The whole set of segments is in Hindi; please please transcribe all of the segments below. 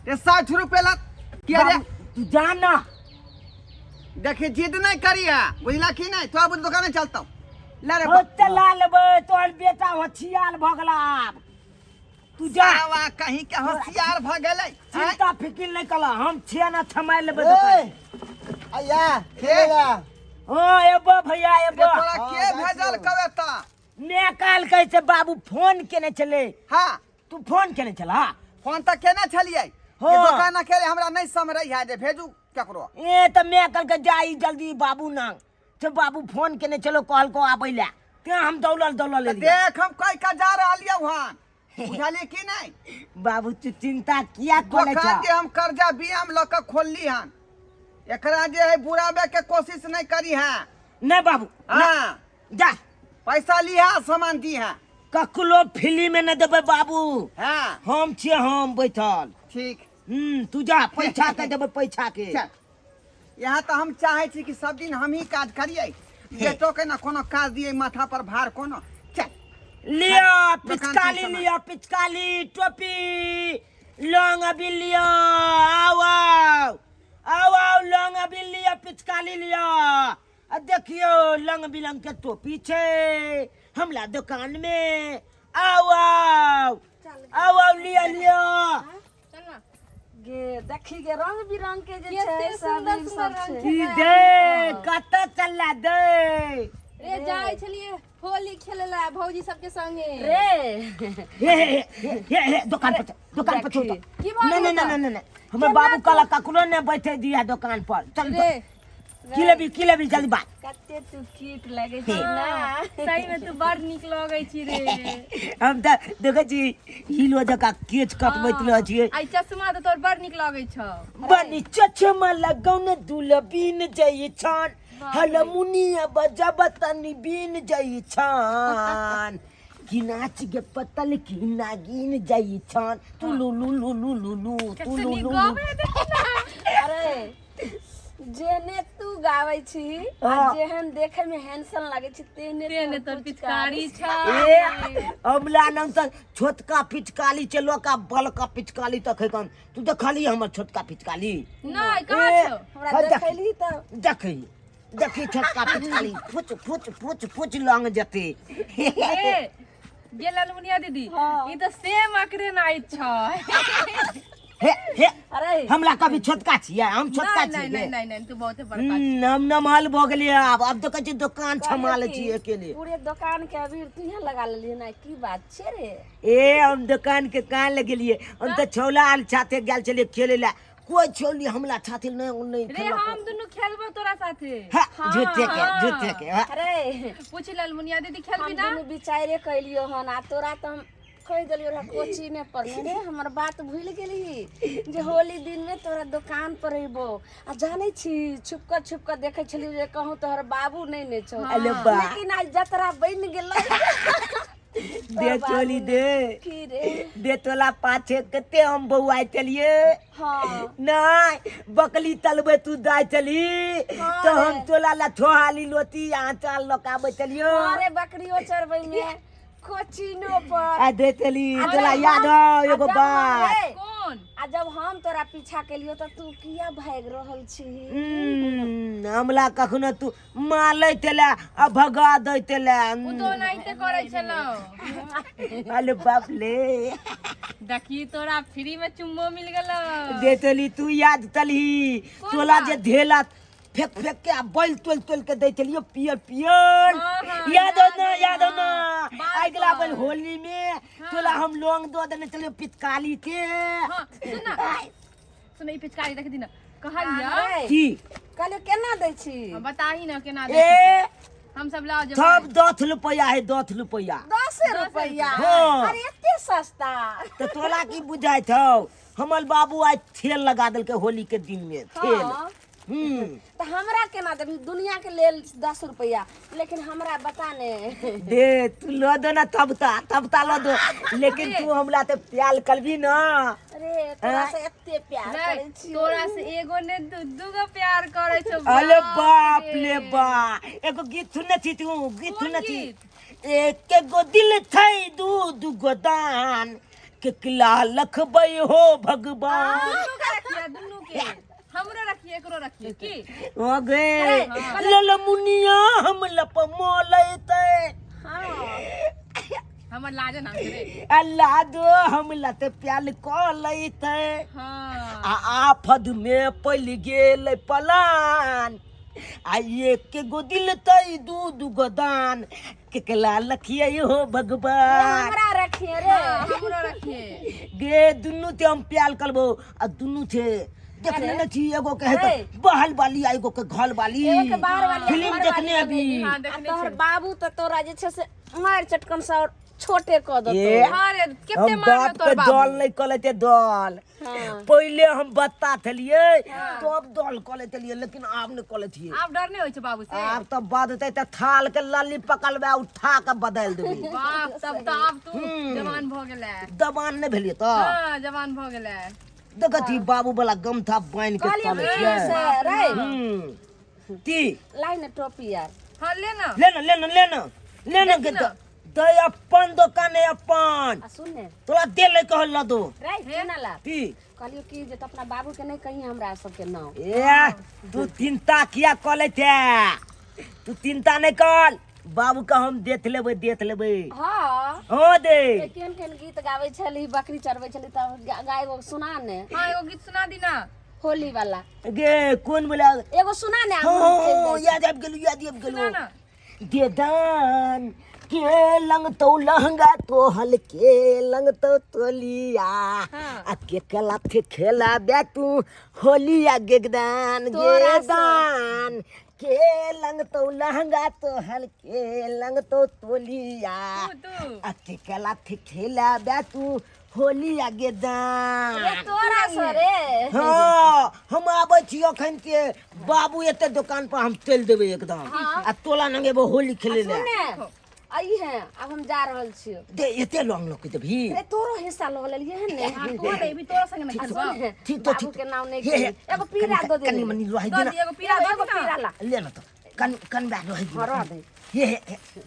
ये 60 रुपए ला किया रे तू जान ना देखिए जिद नहीं करिए बुझला कि नहीं तो अब दुकान चलता हूँ ला रे चला लेबे तोर बेटा होशियार भगला तू जा कहीं के होशियार भ गेलै चिंता फिकिर नहीं कला हम छिया ना थमाय लेबे दुकान आया खेलेगा हां एबो भैया एबो तोरा के भेजल कबे त मैं काल कैसे बाबू फोन केने चले हां तू फोन केने चला फोन त केने छलिए ये दुकान अकेले हमरा नहीं समझ है जे भेजू केकरो ए त मैं कल के जाई जल्दी बाबू ना तो बाबू फोन केने चलो कॉल को आबैला ते हम दौलल ले देख हम कई का जा रहलिए वहां बुझाली कि नहीं बाबू तू चिंता किया करे छ दुकान जे हम कर्जा बीएम ल के खोलली हन एकरा जे है बुराबे के कोशिश नहीं करी है नहीं बाबू हां जा पैसा लिया सामान दी है ककलो फिल्म में न देबे बाबू हां हम छिए हम बैठल ठीक तू जा पैसा के देबे पैसा के यहाँ तो हम चाहे छी कि सब दिन हम ही काज करिए बेटो के ना कोनो काज दिए माथा पर भार कोनो चल लिया पिचकाली टोपी लौंग अभी लिया आओ लौंग अभी लिया पिचकाली लिया देखियो लंग बिलंग के टोपी छे हमला दुकान में आओ लिया गे देखी गे रंग बिरंग के जे छै सब छै ई दे कत चला दे रे जाय छलिए होली खेलेला भौजी सबके संगे रे हे दुकान पर छोड़ की बात नहीं हमर बाबू काला ककरो ने बैठे दिया दुकान पर चल रे की लेबी जल्दी बात कते तू क्यूट लागे छी ना सही में तू बड़ निक लगै छी रे हम त देखै छी हिलो जका केच कटबैत रह छी आई चश्मा त तोर बड़ निक लगै छ बनी चचमा लगाउने दुलबीन जई छन हलमुनिया बजबतनी बीन जई छन कि नाच गे पतल की नागिन जई छन तू लू अरे जेने तू गाबै छी आ जेहन देखे में हैंडसम लागे छी तेने तोर पिचकारी छ अमला नाम त छोटका पिचकाली छ लोका बलका पिचकाली तक कन तू देखली हमर छोटका पिचकाली नहीं कहां छ हमरा देखैली त देखी छोटका पिचकाली फुच लंग जते रे गेलन मुनिया दीदी ई त सेम आकरे नाइट छ हे अरे हमला कभी छोटका छियै हम छोटका छियै नहीं तू बहुत बड़का हम नमहल भ गेलियै अब तो कहै छी दुकान संभाले छी अकेले पूरे दुकान के अभी तू यहाँ लगा लेली ना की बात छै रे ए हम दुकान के कान लगेलिए हम तो छौला आल छाते गेल चले खेले ला कोई छोली हमला छाते नहीं रे हम दुनु खेलबो तोरा साथे झूठे के अरे पूछ लल मुनिया दीदी खेलबी ना हम दुनु विचारे कैलियो हन आ तोरा त हम कह दिलियो रहा कोची में पढ़ने रे हमर बात भूल गेली जे होली दिन में तोरा दुकान पर अइबो आ जाने छी छुपक देखे छली जे कहूं तोहर बाबू नहीं ने छौ लेकिन आज जतरा बन गेल दे चोली दे की रे दे तोला पाछे कते हम बौआई चलिए हां नहीं बकली तलबे तू दाई चली तो हम तोला ला छोहाली लोती आंचाल लकाबे चलियो अरे बकरियो चरबै में कोचिनो पर आ दे चली तोला याद हो एगो बात कौन आ जब हम तोरा पीछा केलियो त तू किया भाग रहल छी हमला कखनो तू मालै तेला आ भगा दै तेला उ तो नाइते करै छलो अरे बाप ले देखी तोरा फ्री में चुम्मो मिल गेलो दे चली तू याद तली तोला जे धेला फेंक के आ बैल तोल के दे चलियो पियर याद हो ना अगला बल होली में तोला हम लोंग दो देने चलियो पिचकाली के हां सुन ई पिचकारी देख दिना कहलिया की कहले केना दै छी हम बताही ना केना ए दे हम सब लाओ जब सब 10 रुपया है 10 रुपया 10 रुपया हाँ। अरे एते सस्ता तो तोला की बुझाई छौ हमर बाबू आज ठेल लगा देल के होली के दिन में ठेल हाँ। तो हमरा केना देबी दुनिया के लेल 10 रुपया लेकिन हमरा बता ने दे तू लो दो ना तबता लो दो लेकिन तू हमला ते प्याल करबी ना अरे तोरा से एते प्यार करे छी तोरा से एगो ने दूगो प्यार करे छौ अरे बाप ले बा एगो गीत सुनने छी तू गीत सुनने छी एक गो दिल छै दू गो दान केकला लखबै हो भगवान दुनू के रखिए दुनू के हमरो रखिए एकरो रखिए की हो गे ललमुनिया हम लप मोलैते हमर लाजे नाम रे अल्लाह दो हम लते प्याल को लैते हां आफद में पल गेल पलान आ एक गो दिल तई दू गो दान केकला लखिए हो भगवान हमरा रखिए रे हमरो रखिए गे दुनू ते हम प्याल करबो आ दुनू थे देखने न छी एगो के है बहल वाली आ एगो के घल वाली एगो के बाहर वाली फिल्म देखने अभी हां आ देखने तोहर बाबू तो तोरा जे छै से मार चटकन सा और छोटे क दो ए हां रे केते हम मार बाप तोर के बाबू दल नहीं कलेते दल पहले हम बत्ता थलिए तो अब दल कलेते लिए लेकिन आब नहीं कलेतिए आप डर नहीं होय छै बाबू से आब तो बदते त थाल के लल्ली पकड़बे उठा के बदल देबे बाप तब तो आप तू जवान भ गेलै दबान नहीं भेलिए तो हां जवान भ गेलै देखती बाबू वाला गमछा बांध के चले कहलिए से रे ती लाइन टोपी यार हां ले ना लेना के तो अपन दुकान है अपन आ सुन ने तोरा दे ले कहल ला दो रे सुना ला ती कहलियो कि जे तो अपना बाबू के नहीं कही हमरा सब के नाम ए तू चिंता किया कले थे तू चिंता नहीं कर बाबू का हम देख लेबे हां हो दे केन केन गीत गावे छली बकरी चरवे छली त गाय एगो सुना ने हां एगो गीत सुना दी ना होली वाला गे कौन बोला एगो सुना ने हो याद आब गेलू ना दे दान के लंग तो लहंगा तो हल्के लंग तो तोलिया आ के कला थे खेला बे तू होलिया गेगदान गेदान के लंग तो लहंगा तो हल्के लंग तो तोलिया तू आ के कला थे खेला बे तू होलिया गेदान ये तोरा सरे हाँ हम आबै छी अखन के बाबू एते दुकान पर हम चल देबे एकदम आ तोला नंगे वो होली खेले ले सुने आई है अब हम जा रहल छियो दे एते लॉन्ग लोग के भी रे तोरो हिस्सा ल लेलिए है ने हां तू दे भी तोरा संग में खेलबा ठीक तो बाबू ठीक के नाम नहीं हे, हे, कही एगो पीरा दो दे कनी मनी लोही दो देना दी एगो पीरा दो एगो दी पीरा ना ला ले ना तो कन बैग लोही हरा देना दे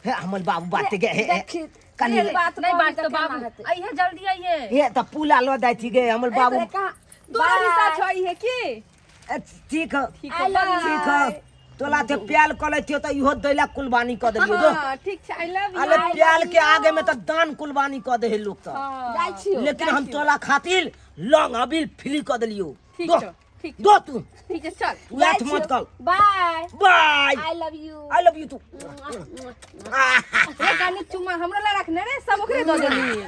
हे हमर बाबू बात के हे देखी कनी ये बात नहीं बात तो केना बाबू हेतै? आई है जल्दी आई है हे त पुला लो दाई छी गे हमर बाबू एकरे कहाँ तोरा हिस्सा बाय। छई है की ठीक है I love you. ठीक है तोला ते प्याल कले थियो त इहो दैला कुर्बानी क देलियो जो हां ठीक छै आई लव अरे प्याल के आगे में तो दान कुर्बानी क दे लोग तो जाय छियो लेकिन हम तोला खातिर लॉन्ग अभी फ्री क देलियो ठीक दो, छौ, ठीक दो तू ठीक है चल याद मत कर bye bye I love you I love you तू रे गाली चुम्मा हमरा ला रखने रे सब ओकरे दो देली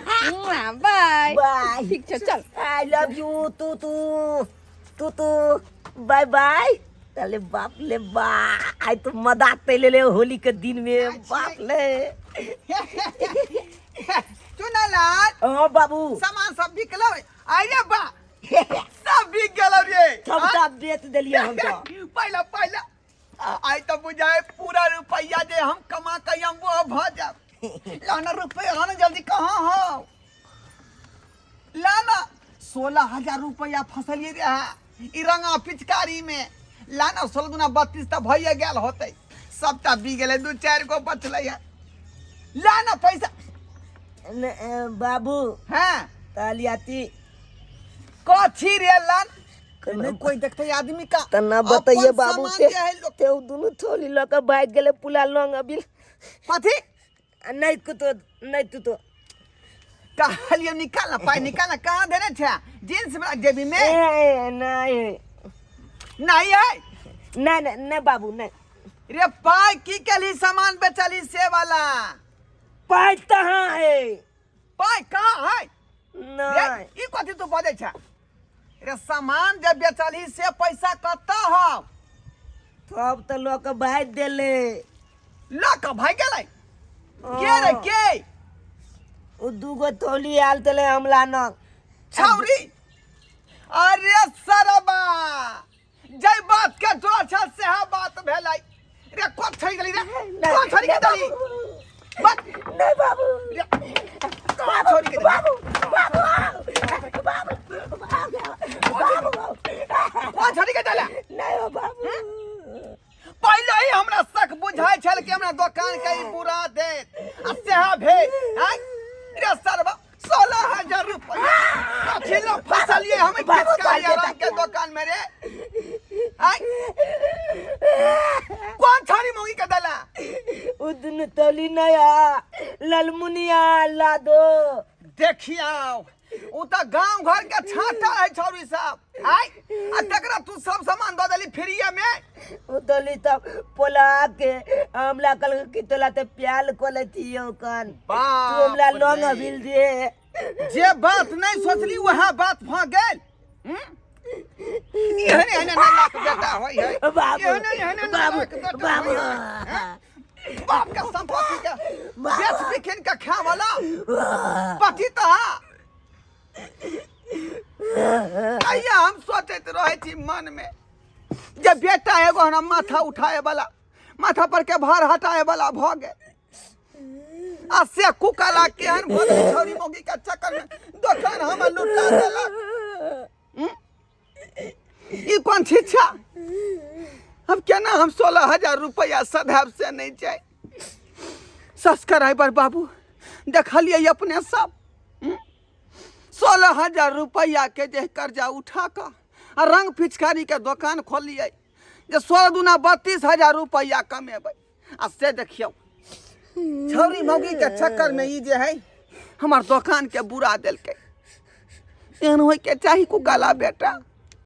बाय बाय ठीक छै चल आई लव यू तू बाय बाय तले बाप ले बा आई तो मदा तैले ले होली के दिन में बाप ले चुनालाल ओ बाबू सामान सब बिकलो अरे बा सब बिक गेलो रे सबटा बेच देलिए हम तो पहला आई तो बुझाए पूरा रुपया जे हम कमा के हम वो भ जाब लाना रुपया लाना जल्दी कहाँ हो लाना 16,000 रुपया फसलिए रे ई रंगा पिचकारी में लाना 16 गुना 32 त भइए गेल होते सबटा बी गेले 2-4 गो बचले है लाना पैसा बाबू हैं तालियाती कथी रे लान नहीं कोई देखते आदमी का तना बताइए अपन बाबू सामान से जे है लोग- ते दोनों थोली लक भाग गेले पुला लॉन्ग अभी कथी नहीं तू तो कहलिए निकालना पाई निकालना कहाँ देने थे जींस में जेबी में नहीं नहीं है नहीं बाबू नहीं रे पाई की केली सामान बेचली से वाला पाई कहाँ है पाई कहाँ है रे नहीं ई कथी तू बजे छ रे सामान जब बेचली से पैसा कत्ता हो तब तो लोग भाग देले लक भाई गेलै के रे के उ दूगो थोली आल तले हमला न छौरी अरे सरबा जय बात के जोर छ से हा बात भेलै रे को छै गेली रे को छोरी के दली बट नहीं बाबू रे को छोरी के बाबू को छोरी के दला नहीं हो बाबू पहले ही हमरा शक बुझाई छल कि हमरा दुकान के ई पूरा दे आ सेहा भेल हैं रे सरबा 16,000 रुपया कथी लो फसलिए हम पिचकारी रंग के दुकान में रे आई कौन थारी मोगी के दला उदन तली नया ललमुनिया ला दो देखियो उ त गांव घर के छाटा है छौरी साहब आई आ तकरा तू सब सामान दे देली फ्रीए में उदली तब पोला के हमला कल की तोला ते प्याल कोले थियो कन तुमला लोंग बिल दे जे बात नहीं सोचली वहां बात भ गेल एहने एहने लाख बेटा होई है बाबू एहने बाबू बाबू बाप का संपत्ति के बेच बिखिन के खा वाला पति तो आइया हम सोचते रहे थी मन में जब बेटा एगो हमरा माथा उठाए वाला माथा पर के भार हटाए वाला भ गए आ से कुकाला केहन भोली छोरी मोगी के चक्कर में दुकान हम लुटा देला ई कौन छिछा अब केना हम 16,000 रुपया सदैव से नहीं जाए सब्सक्राइबर बाबू देखलिए अपने सब 16,000 रुपया के जे कर्जा उठा कर रंग पिचकारी के दुकान खोलिए जे 16 दूना 32,000 रुपया कमेबै आ से देखियो छौरी मौगी के चक्कर में ई जे है हमार दुकान के बुरा दिल के एहन होय के चाही कुकाला बेटा